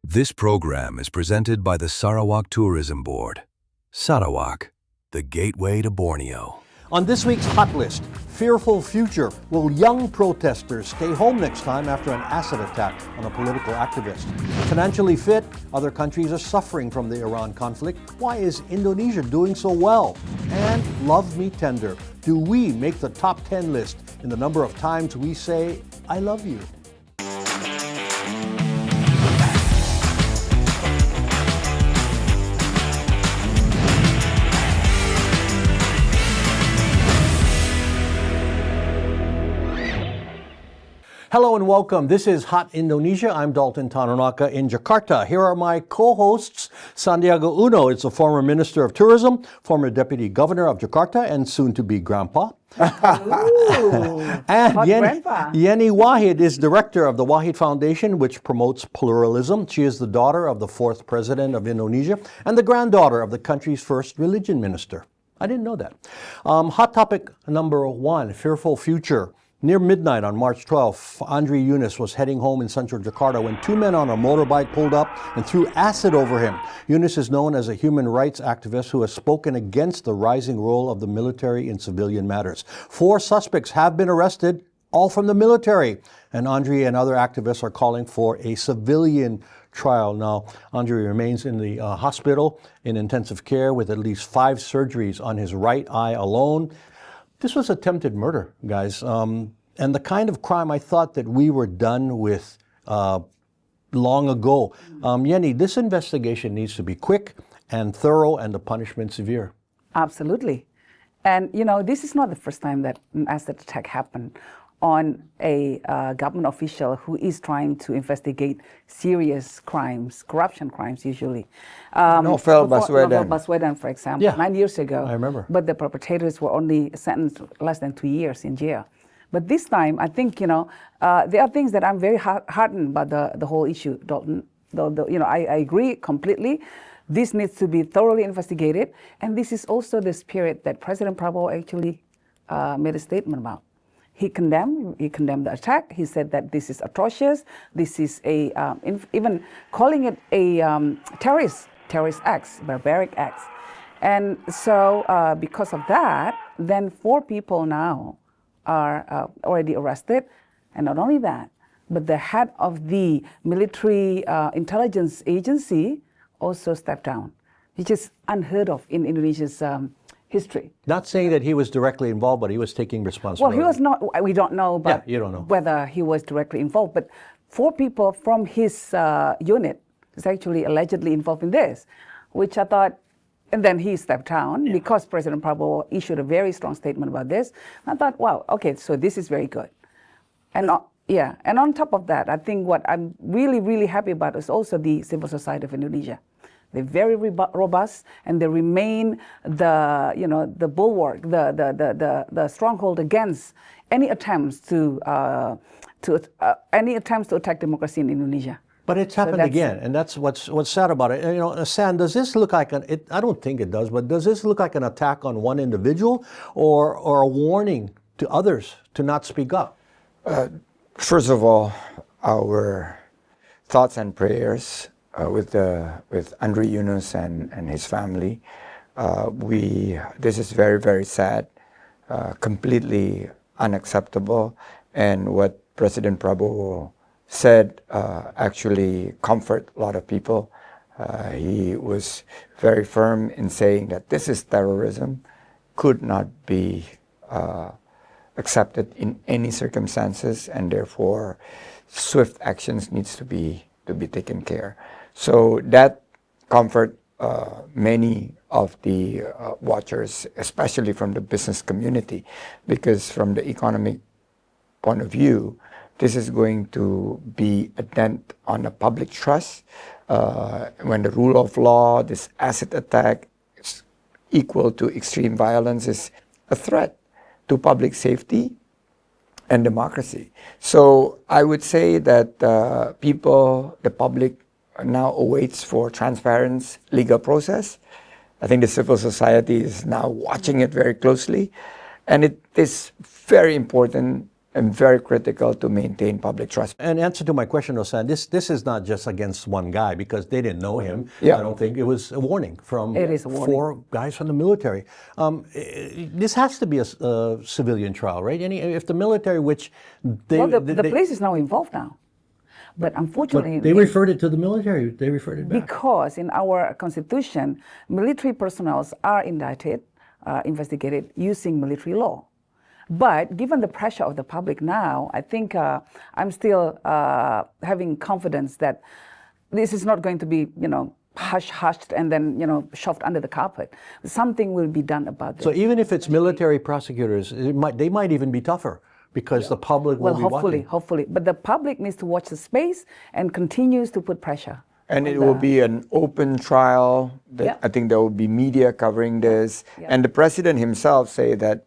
This program is presented by the Sarawak Tourism Board. Sarawak, the gateway to Borneo. On this week's Hot List, fearful future. Will young protesters stay home next time after an acid attack on a political activist? Financially fit, other countries are suffering from the Iran conflict. Why is Indonesia doing so well? And love me tender. Do we make the top 10 list in the number of times we say, I love you? Hello and welcome. This is Hot Indonesia. I'm Dalton Tanonaka in Jakarta. Here are my co-hosts. Sandiaga Uno is a former Minister of Tourism, former Deputy Governor of Jakarta, and soon-to-be Grandpa. And Yenny Wahid is Director of the Wahid Foundation, which promotes pluralism. She is the daughter of the 4th President of Indonesia and the granddaughter of the country's first religion minister. I didn't know that. Hot topic number 1, fearful future. Near midnight on March 12th, Andre Yunus was heading home in central Jakarta when 2 men on a motorbike pulled up and threw acid over him. Yunus is known as a human rights activist who has spoken against the rising role of the military in civilian matters. 4 suspects have been arrested, all from the military, and Andre and other activists are calling for a civilian trial. Now, Andre remains in the hospital in intensive care with at least 5 surgeries on his right eye alone. This was attempted murder, guys, and the kind of crime I thought that we were done with long ago. Yenny, this investigation needs to be quick and thorough and the punishment severe. Absolutely. And, this is not the first time that an acid attack happened on a government official who is trying to investigate serious crimes, corruption crimes usually. Novel Baswedan, for example, 9 years ago. I remember. But the perpetrators were only sentenced less than 2 years in jail. But this time, I think, there are things that I'm very heartened by the whole issue, Dalton. I agree completely. This needs to be thoroughly investigated. And this is also the spirit that President Prabowo actually made a statement about. He condemned the attack. He said that this is atrocious. This is even calling it a terrorist acts, barbaric acts. And so because of that, then 4 people now are already arrested. And not only that, but the head of the military intelligence agency also stepped down, which is unheard of in Indonesia's history. Not saying that he was directly involved, but he was taking responsibility. Well, he was not, we don't know, but you don't know whether he was directly involved. But 4 people from his unit is actually allegedly involved in this, which I thought, and then he stepped down because President Prabowo issued a very strong statement about this. I thought, wow, okay, so this is very good. And and on top of that, I think what I'm really, really happy about is also the civil society of Indonesia. They're very robust, and they remain the bulwark, the stronghold against any attempts to attack democracy in Indonesia. But it's happened again, and that's what's sad about it. San, does this look like I don't think it does, but does this look like an attack on one individual or a warning to others to not speak up? First of all, our thoughts and prayers with Andre Yunus and his family. This is very, very sad, completely unacceptable, and what President Prabowo said actually comfort a lot of people. He was very firm in saying that this is terrorism, could not be accepted in any circumstances, and therefore swift actions needs to be taken care. So that comfort many of the watchers, especially from the business community, because from the economic point of view, this is going to be a dent on the public trust. When the rule of law, this acid attack is equal to extreme violence, is a threat to public safety and democracy. So I would say that the public now awaits for transparent legal process. I think the civil society is now watching it very closely. And it is very important and very critical to maintain public trust. And answer to my question, Osan, this is not just against one guy because they didn't know him. Yeah. I don't think it was a warning from It is a warning. 4 guys from the military. This has to be a civilian trial, right? If the military, which they, Well, the police is now involved now. But unfortunately, they referred it to the military. They referred it back. because in our constitution, military personnel are indicted, investigated using military law. But given the pressure of the public now, I think I'm still having confidence that this is not going to be, hushed and then, shoved under the carpet. Something will be done about this. So even if it's military prosecutors, they might even be tougher because the public will be watching. Hopefully. But the public needs to watch the space and continues to put pressure. And it will be an open trial. I think there will be media covering this. And the president himself say that,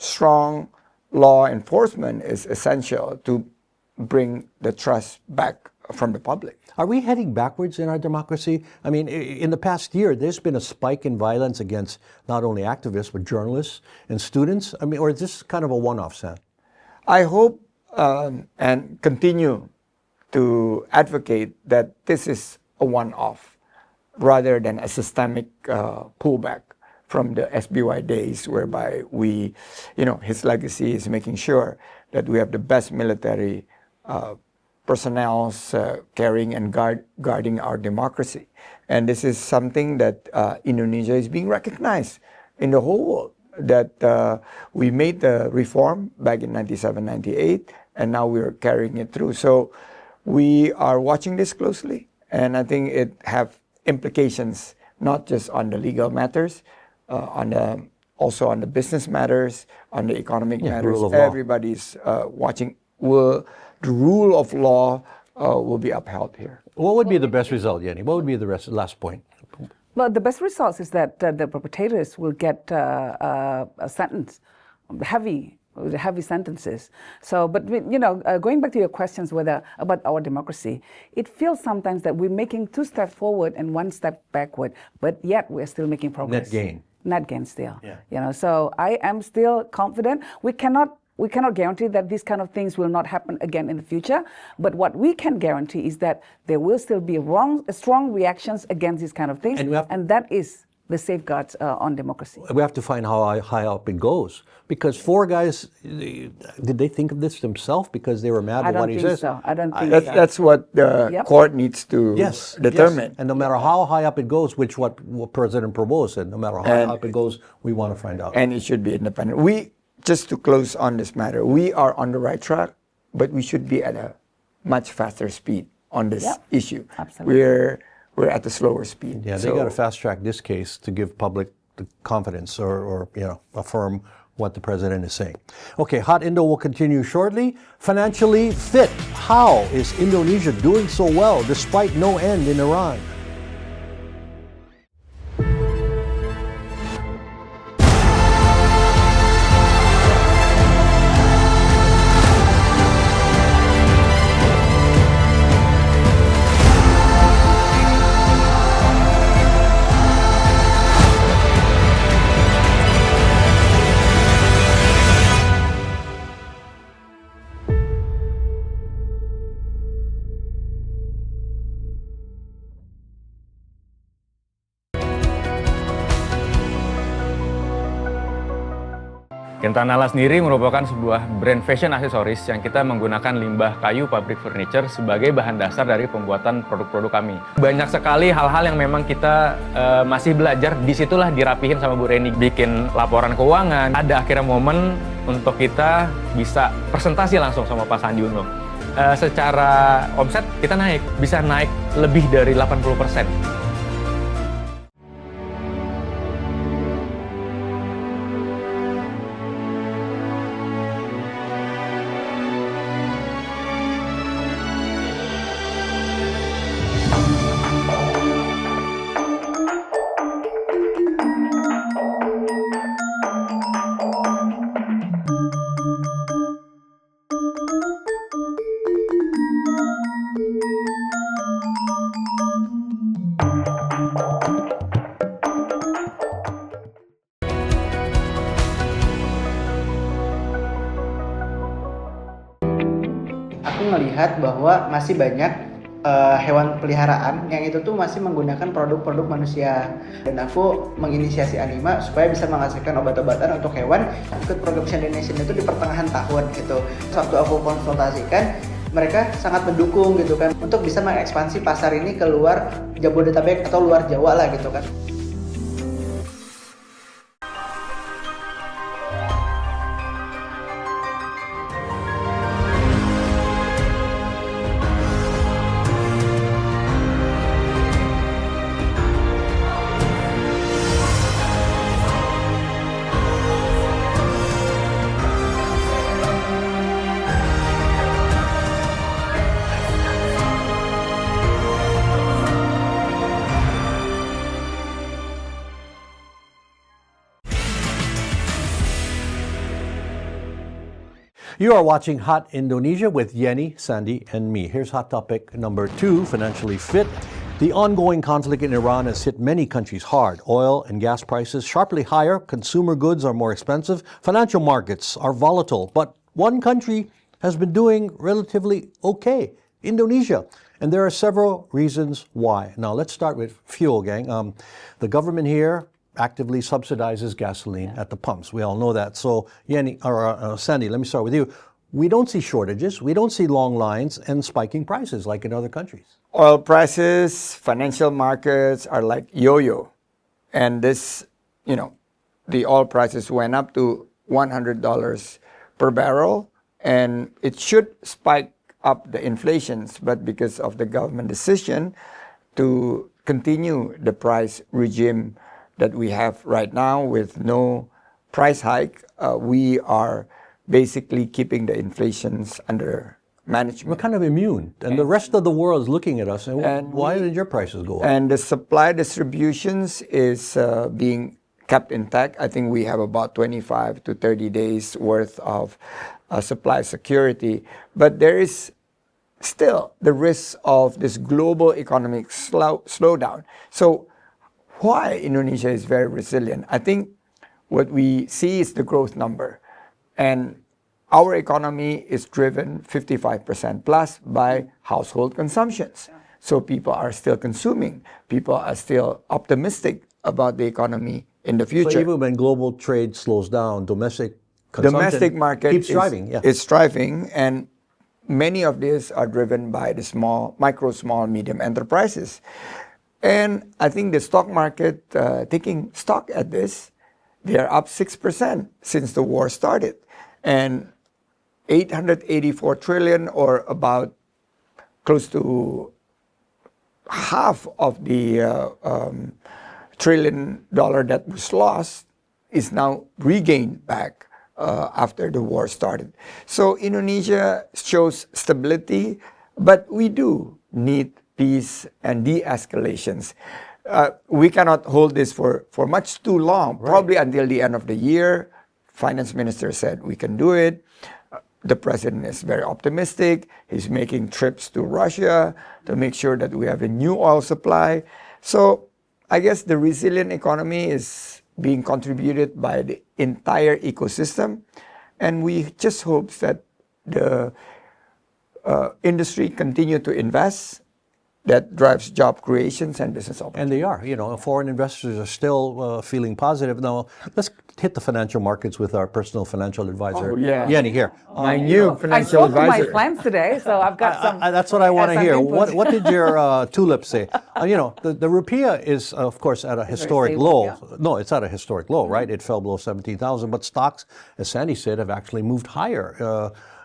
strong law enforcement is essential to bring the trust back from the public. Are we heading backwards in our democracy? I mean, in the past year, there's been a spike in violence against not only activists, but journalists and students. I mean, or is this kind of a one-off, Sam? I hope and continue to advocate that this is a one-off rather than a systemic pullback from the SBY days, whereby we, his legacy is making sure that we have the best military personnel carrying and guarding our democracy. And this is something that Indonesia is being recognized in the whole world, that we made the reform back in 97, 98, and now we're carrying it through. So we are watching this closely, and I think it have implications not just on the legal matters, also on the business matters, on the economic matters. Rule of law. Everybody's watching. The rule of law will be upheld here. What would be the best result, Yenny? What would be the last point? Well, the best result is that the perpetrators will get a sentence, heavy sentences. So, but going back to your questions about our democracy, it feels sometimes that we're making 2 steps forward and 1 step backward, but yet we're still making progress. Net gain. Net gain still. Yeah. So I am still confident. We cannot guarantee that these kind of things will not happen again in the future. But what we can guarantee is that there will still be strong reactions against these kind of things, and that is the safeguards on democracy. We have to find how high up it goes. Because 4 guys, did they think of this themselves because they were mad at what he says? I don't think so. That's what the court needs to determine. Yes. And no matter how high up it goes, what President Prabowo said, no matter how high up it goes, we want to find out. And it should be independent. Just to close on this matter, we are on the right track, but we should be at a much faster speed on this issue. Absolutely. We're at a slower speed. Yeah, they got to fast track this case to give public the confidence or affirm what the president is saying. Okay, Hot Indo will continue shortly. Financially fit. How is Indonesia doing so well despite no end in Iran? Tanala sendiri merupakan sebuah brand fashion aksesoris yang kita menggunakan limbah kayu pabrik furniture sebagai bahan dasar dari pembuatan produk-produk kami. Banyak sekali hal-hal yang memang kita masih belajar, disitulah dirapihin sama Bu Reni. Bikin laporan keuangan, ada akhirnya momen untuk kita bisa presentasi langsung sama Pak Sandi Uno. Secara omset kita bisa naik lebih dari 80%. melihat bahwa masih banyak hewan peliharaan yang itu tuh masih menggunakan produk-produk manusia, dan aku menginisiasi Anima supaya bisa menghasilkan obat-obatan untuk hewan. Ikut program Indonesian itu di pertengahan tahun gitu. Waktu aku konsultasikan, mereka sangat mendukung gitu kan untuk bisa mengekspansi pasar ini ke luar Jabodetabek atau luar Jawa lah gitu kan. You are watching Hot Indonesia with Yenny, Sandy, and me. Here's hot topic number 2, financially fit. The ongoing conflict in Iran has hit many countries hard. Oil and gas prices sharply higher, consumer goods are more expensive, financial markets are volatile. But one country has been doing relatively okay, Indonesia. And there are several reasons why. Now let's start with fuel, gang. The government here actively subsidizes gasoline at the pumps. We all know that. So, Yenny, or Sandy, let me start with you. We don't see shortages, we don't see long lines and spiking prices like in other countries. Oil prices, financial markets are like yo-yo. And this, the oil prices went up to $100 per barrel, and it should spike up the inflations, but because of the government decision to continue the price regime that we have right now with no price hike, we are basically keeping the inflations under management. We're kind of immune, and the rest of the world is looking at us, and why did your prices go up? And the supply distributions is being kept intact. I think we have about 25 to 30 days worth of supply security, but there is still the risk of this global economic slowdown. So why Indonesia is very resilient? I think what we see is the growth number. And our economy is driven 55% plus by household consumptions. So people are still consuming. People are still optimistic about the economy in the future. So even when global trade slows down, domestic consumption market keeps thriving. It's thriving, and many of these are driven by the small, medium enterprises. And I think the stock market, taking stock at this, they are up 6% since the war started. And 884 trillion, or about close to half of the $1 trillion that was lost, is now regained back after the war started. So Indonesia shows stability, but we do need peace and de-escalations. We cannot hold this for much too long, probably until the end of the year. Finance minister said we can do it. The president is very optimistic. He's making trips to Russia to make sure that we have a new oil supply. So I guess the resilient economy is being contributed by the entire ecosystem. And we just hope that the industry continue to invest. That drives job creations and business opportunities. And they are. Foreign investors are still feeling positive. Now, let's hit the financial markets with our personal financial advisor, Yenny, here. My new financial advisor. I spoke to my plans today, so I've got some. That's what I want to hear. What did your tulip say? The rupiah is, of course, at a historic low. Yeah. No, it's at a historic low, right? It fell below 17,000. But stocks, as Sandy said, have actually moved higher.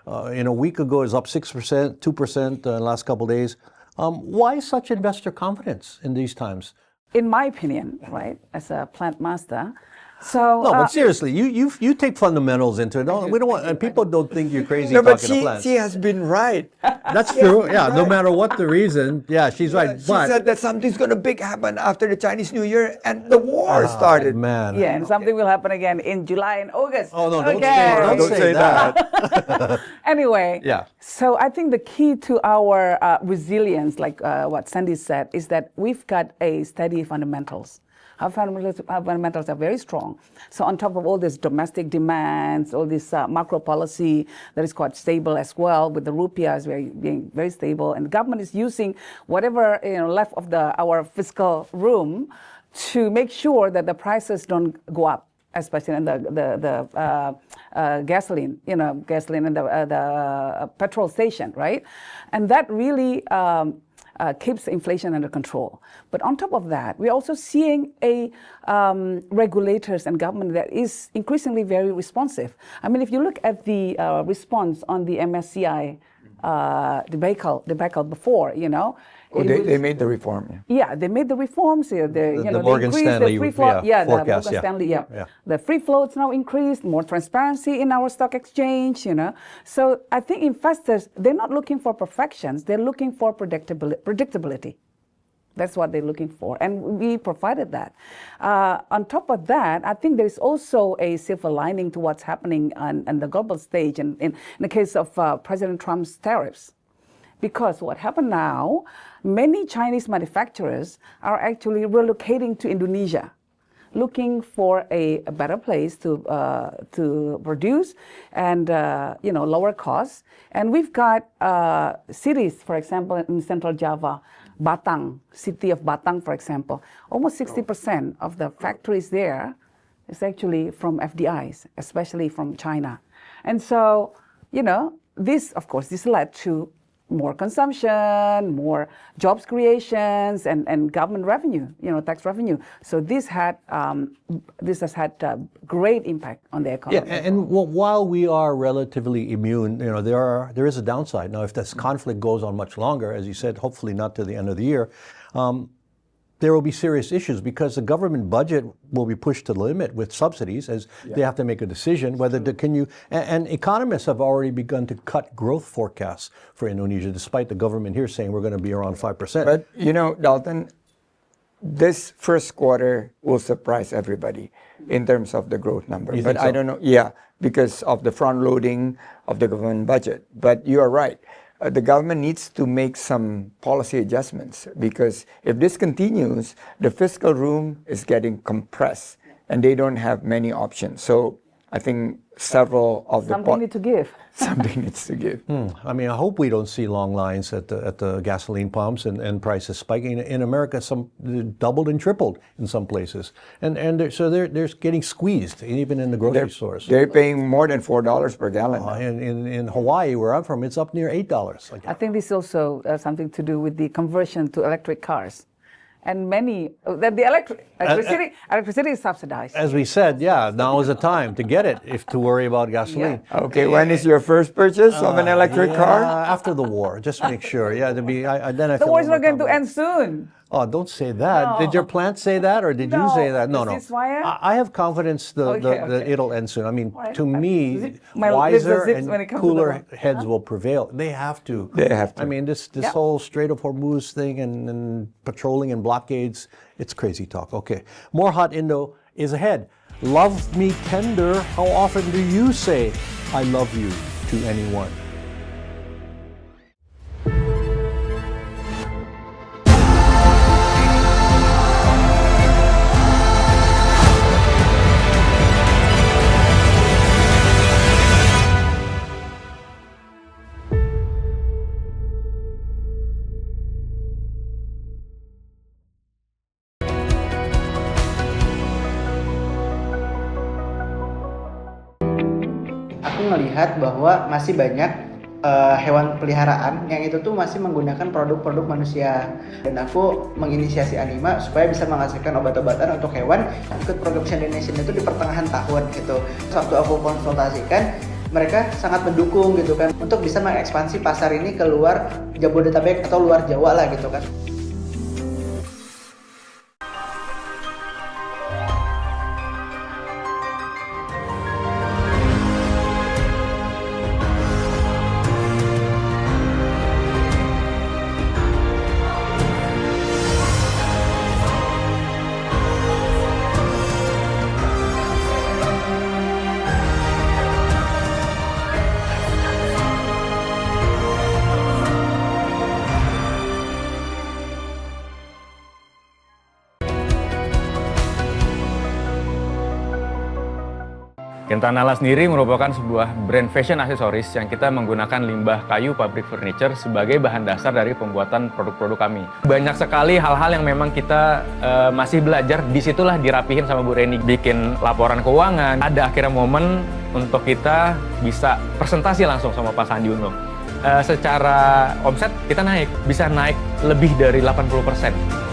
A week ago, it was up 6%, 2% in the last couple of days. Why such investor confidence in these times? In my opinion, right, as a plant master, so no, but seriously, you take fundamentals into it. We don't want, and people don't think you're crazy talking to plants. She has been right. That's true. Yeah, no matter what the reason, she's right. She said that something's going to big happen after the Chinese New Year, and the war started. Man. Yeah, and something will happen again in July and August. Oh no, don't say that. Anyway, so I think the key to our resilience, like what Sandy said, is that we've got a steady fundamentals. Our fundamentals are very strong. So on top of all this domestic demands, all this macro policy that is quite stable as well, with the rupiah being very stable, and the government is using whatever left of our fiscal room to make sure that the prices don't go up, especially in the gasoline, gasoline and the petrol station, right? And that really keeps inflation under control. But on top of that, we're also seeing regulators and government that is increasingly very responsive. I mean, if you look at the response on the MSCI debacle before, they made the reform. Yeah, they made the reforms. They Morgan increased Stanley, the free float. forecast, the Morgan Stanley. The free floats now increased. More transparency in our stock exchange. So I think investors, they're not looking for perfections. They're looking for predictability. That's what they're looking for, and we provided that. On top of that, I think there's also a silver lining to what's happening on the global stage, and in the case of President Trump's tariffs. Because what happened now, many Chinese manufacturers are actually relocating to Indonesia, looking for a better place to produce and lower costs. And we've got cities, for example, in Central Java, Batang, city of Batang, for example, almost 60% of the factories there is actually from FDIs, especially from China. And so, this led to more consumption, more jobs creations, and government revenue, tax revenue. So this has had great impact on the economy. Yeah, and while we are relatively immune, there is a downside. Now, if this conflict goes on much longer, as you said, hopefully not to the end of the year, there will be serious issues because the government budget will be pushed to the limit with subsidies as they have to make a decision whether and economists have already begun to cut growth forecasts for Indonesia, despite the government here saying we're going to be around 5%. But Dalton, this first quarter will surprise everybody in terms of the growth number. But I don't know, because of the front loading of the government budget. But you are right. The government needs to make some policy adjustments because if this continues, the fiscal room is getting compressed and they don't have many options. So I think several of the something needs to give. Something needs to give. I mean, I hope we don't see long lines at the gasoline pumps and prices spiking. In America, some doubled and tripled in some places, so they're getting squeezed even in the grocery stores. They're paying more than $4 per gallon. In Hawaii, where I'm from, it's up near $8. I think this also something to do with the conversion to electric cars. And the electricity is subsidized. As we said, now is the time to get it to worry about gasoline. Yeah. Okay, when is your first purchase of an electric car? After the war, just make sure. Then the war is not going to end soon. Oh, don't say that. No. Did your plant say that, or did you say that? No. I have confidence that it'll end soon. I mean, to me, wiser and cooler heads will prevail. They have to. I mean, this whole Strait of Hormuz thing and patrolling and blockades, it's crazy talk. Okay, more Hot Indo is ahead. Love me tender. How often do you say I love you to anyone? Melihat bahwa masih banyak hewan peliharaan yang itu tuh masih menggunakan produk-produk manusia, dan aku menginisiasi Anima supaya bisa menghasilkan obat-obatan untuk hewan ikut program Indonesian itu di pertengahan tahun gitu. Waktu aku konsultasikan, mereka sangat mendukung gitu kan untuk bisa mengekspansi pasar ini ke luar Jabodetabek atau luar Jawa lah gitu kan. Quintanala sendiri merupakan sebuah brand fashion aksesoris yang kita menggunakan limbah kayu pabrik furniture sebagai bahan dasar dari pembuatan produk-produk kami. Banyak sekali hal-hal yang memang kita masih belajar, disitulah dirapihin sama Bu Reni. Bikin laporan keuangan, ada akhirnya momen untuk kita bisa presentasi langsung sama Pak Sandi Uno. Secara omset kita bisa naik lebih dari 80%.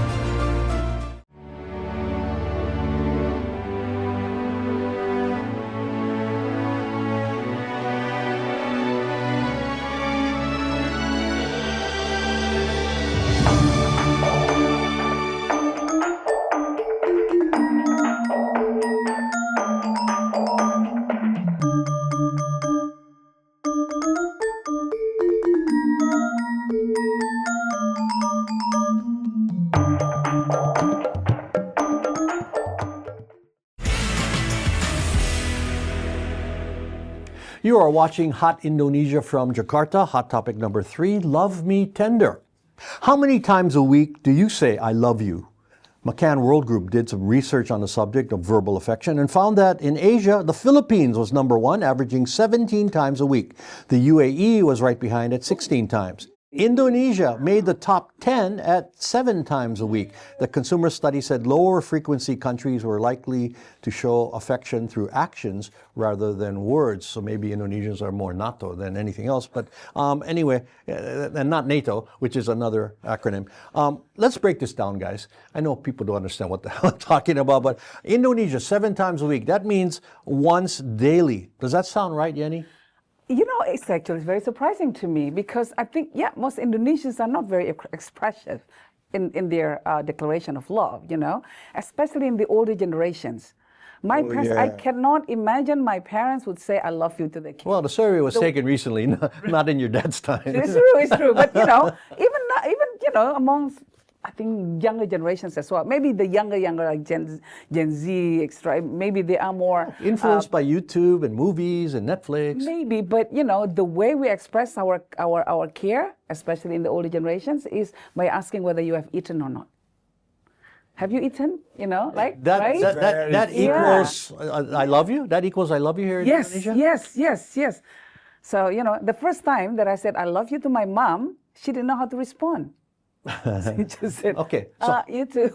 You are watching Hot Indonesia from Jakarta. Hot topic number 3, love me tender. How many times a week do you say I love you? McCann World Group did some research on the subject of verbal affection and found that in Asia, the Philippines was number 1, averaging 17 times a week. The UAE was right behind at 16 times. Indonesia made the top 10 at 7 times a week. The consumer study said lower frequency countries were likely to show affection through actions rather than words. So maybe Indonesians are more NATO than anything else. But anyway, and not NATO, which is another acronym. Let's break this down, guys. I know people don't understand what the hell I'm talking about, but Indonesia, 7 times a week. That means once daily. Does that sound right, Yenny? You know, it's actually very surprising to me because I think, most Indonesians are not very expressive in their declaration of love, especially in the older generations. My parents, I cannot imagine my parents would say, I love you to the kids. Well, the survey was taken recently, not in your dad's time. It's true. But, even amongst, I think, younger generations as well. Maybe the younger, like Gen Z, maybe they are more influenced by YouTube and movies and Netflix. Maybe, but the way we express our care, especially in the older generations, is by asking whether you have eaten or not. Have you eaten? Like that. Right? That equals I love you. That equals I love you here in Indonesia. Yes. So the first time that I said I love you to my mom, she didn't know how to respond. She just said, okay, so, you too.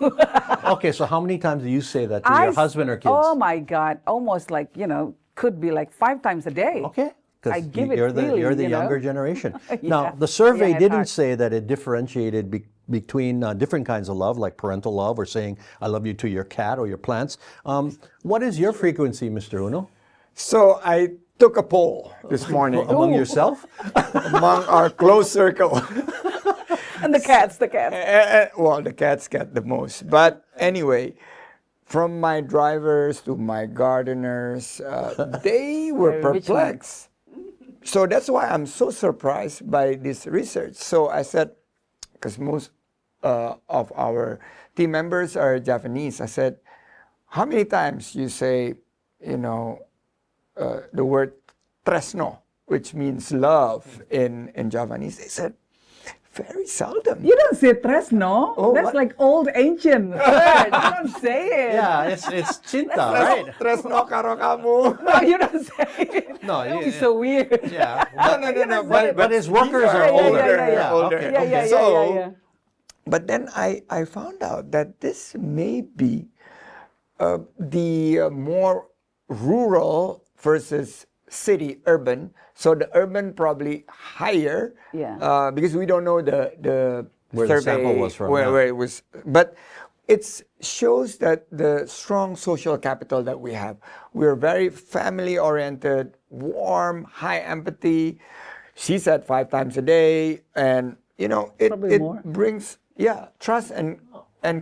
Okay, so how many times do you say that to your husband or kids? Oh my God, almost like, could be like 5 times a day. Okay, I because give it you're freely, the younger generation. Yeah. Now, the survey Yeah, it's didn't hard. say that it differentiated between different kinds of love, like parental love or saying I love you to your cat or your plants. What is your frequency, Mr. Uno? So I took a poll this morning Among yourself? among our close circle. And the cats. Well, the cats get the most. But anyway, from my drivers to my gardeners, they were perplexed. So that's why I'm so surprised by this research. So I said, because most of our team members are Japanese, I said, how many times you say, the word tresno, which means love in Japanese? They said, very seldom. You don't say tresno. Oh, That's what? like old ancient word. You don't say it. Yeah, it's cinta, right? Tresno karo kamu. No, you don't say it. No, That would be so weird. Yeah. No. But his workers are older. Yeah. older. Yeah. So, but then I found out that this may be the more rural versus city urban. So the urban probably higher, because we don't know the Where the survey, sample was from, where it was, but it shows that the strong social capital that we have. We're very family oriented, warm, high empathy. She said 5 times a day, and it more. brings trust and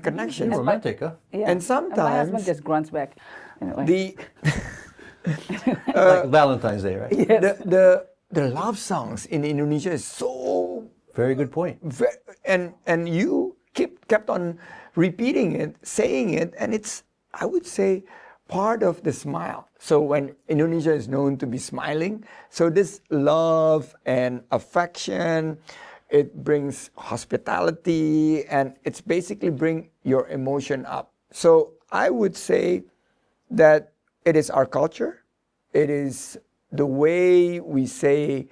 connection. Romantic, huh? Yeah. And sometimes my husband just grunts back. Anyway. Like Valentine's Day, right? The love songs in Indonesia is so Very good point. and you kept on repeating it, saying it, and it's, I would say, part of the smile. So when Indonesia is known to be smiling, so this love and affection, it brings hospitality, and it's basically bring your emotion up. So I would say that it is our culture, It is the way we say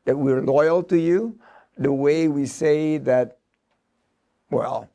that we're loyal to you, the way we say that, well,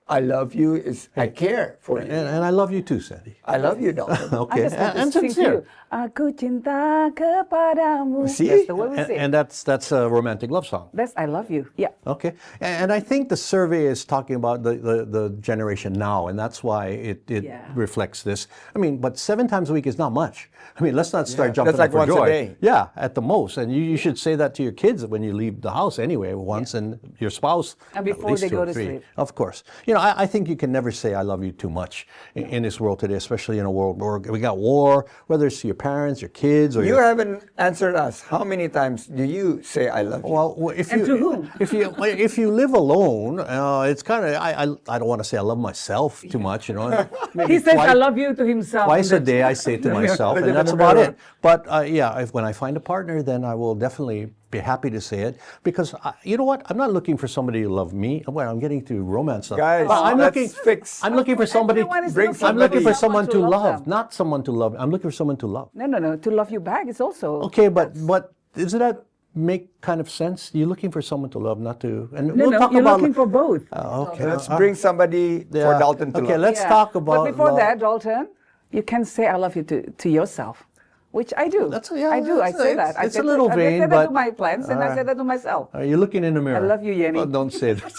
I love you is I care for you. And I love you too, Sandy. I love you, Dalton. I Okay, just want to and sing to sincere. you. Aku cinta kepadamu. See? That's the way we sing. And that's a romantic love song. That's I love you. Yeah. Okay, and I think the survey is talking about the generation now, and that's why it Yeah. reflects this. I mean, but 7 times a week is not much. I mean, let's not start Yeah, jumping that's up like for once a joy. day. Yeah, at the most, and you should say that to your kids when you leave the house anyway once, and your spouse And at before least they 2 go or to 3. sleep. Of course, you know I think you can never say I love you too much in this world today, especially in a world where we got war. Whether it's to your parents, your kids, or You your haven't answered us. How many times do you say I love you? well, if And you to whom? if you live alone, it's kind of I don't want to say I love myself too much, you know. Maybe He says I twice- love you to himself. Twice a day I say to myself, and that's about it. But yeah, when I find a partner, then I will definitely be happy to say it because you know what? I'm not looking for somebody to love me. Well, I'm getting to romance stuff. Guys, But I'm let's looking. fix. I'm looking for somebody. Everyone is Bring looking I'm looking for somebody- someone to love, them. not someone to love. I'm looking for someone to love. No. To love you back is also. Okay, but doesn't that make kind of sense? You're looking for someone to love, not to. And No, we'll talk you're about. looking for both. Okay. Let's bring somebody for Yeah. Dalton to Okay, love. let's talk about. But before love. that, Dalton, you can say I love you to yourself, which I do. I do. I say that. It's a little I vain, say that but to my plants, and I say that to myself. You're looking in the mirror. love you, Yenny. Oh, don't say that.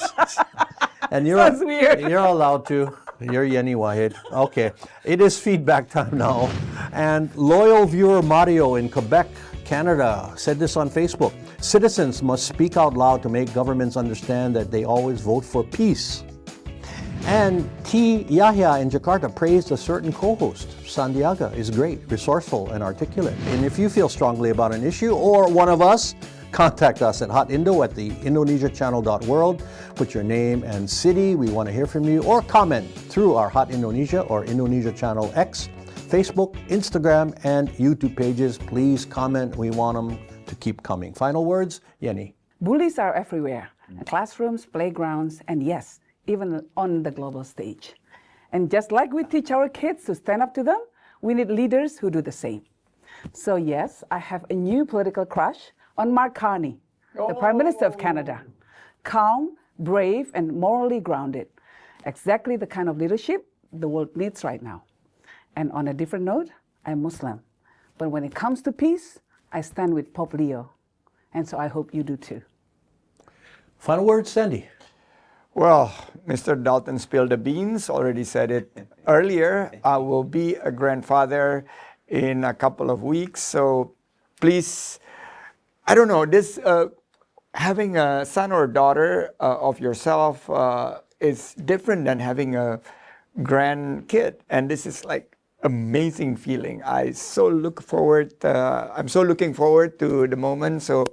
And Sounds weird. You're allowed to. You're Yenny Wahid. Okay. It is feedback time now. And loyal viewer Mario in Quebec, Canada, said this on Facebook. Citizens must speak out loud to make governments understand that they always vote for peace. And T. Yahya in Jakarta praised a certain co-host. Sandiaga is great, resourceful, and articulate. And if you feel strongly about an issue or one of us, contact us at Hot Indo at the indonesiachannel.world. Put your name and city. We want to hear from you. Or comment through our Hot Indonesia or Indonesia Channel X, Facebook, Instagram, and YouTube pages. Please comment. We want them to keep coming. Final words, Yenny. Bullies are everywhere. Classrooms, playgrounds, and yes, even on the global stage. And just like we teach our kids to stand up to them, we need leaders who do the same. So yes, I have a new political crush on Mark Carney, the Prime Minister of Canada. Calm, brave, and morally grounded. Exactly the kind of leadership the world needs right now. And on a different note, I'm Muslim. But when it comes to peace, I stand with Pope Leo. And so I hope you do too. Final words, Sandy. Well, Mr. Dalton spilled the beans, already said it earlier. I will be a grandfather in a couple of weeks. So please, I don't know, this having a son or daughter of yourself is different than having a grandkid. And this is like amazing feeling. I'm so looking forward to the moment. So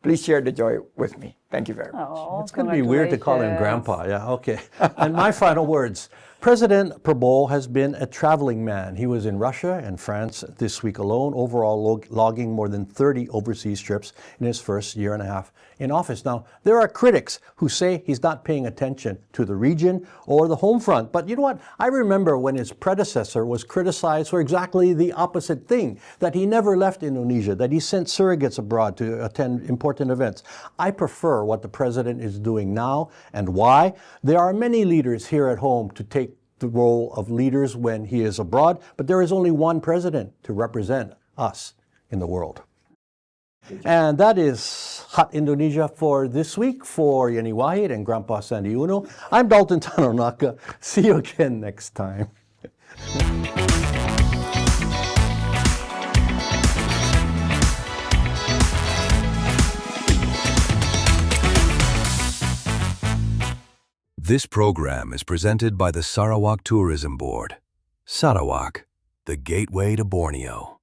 please share the joy with me. Thank you very much. Oh, It's going to be weird to call him congratulations. grandpa. Yeah, okay. And my final words. President Prabowo has been a traveling man. He was in Russia and France this week alone, overall logging more than 30 overseas trips in his first year and a half in office. Now, there are critics who say he's not paying attention to the region or the home front. But you know what? I remember when his predecessor was criticized for exactly the opposite thing, that he never left Indonesia, that he sent surrogates abroad to attend important events. I prefer what the president is doing now. And why? There are many leaders here at home to take the role of leaders when he is abroad, but there is only one president to represent us in the world. And that is Hot Indonesia for this week. For Yenny Wahid and Grandpa Sandy Uno, I'm Dalton Tanonaka. See you again next time. This program is presented by the Sarawak Tourism Board. Sarawak, the gateway to Borneo.